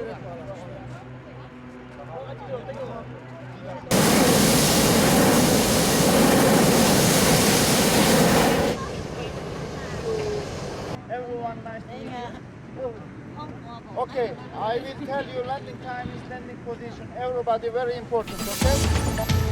Everyone nice to meet you. Okay, I will tell you landing time is landing position. Everybody very important, okay?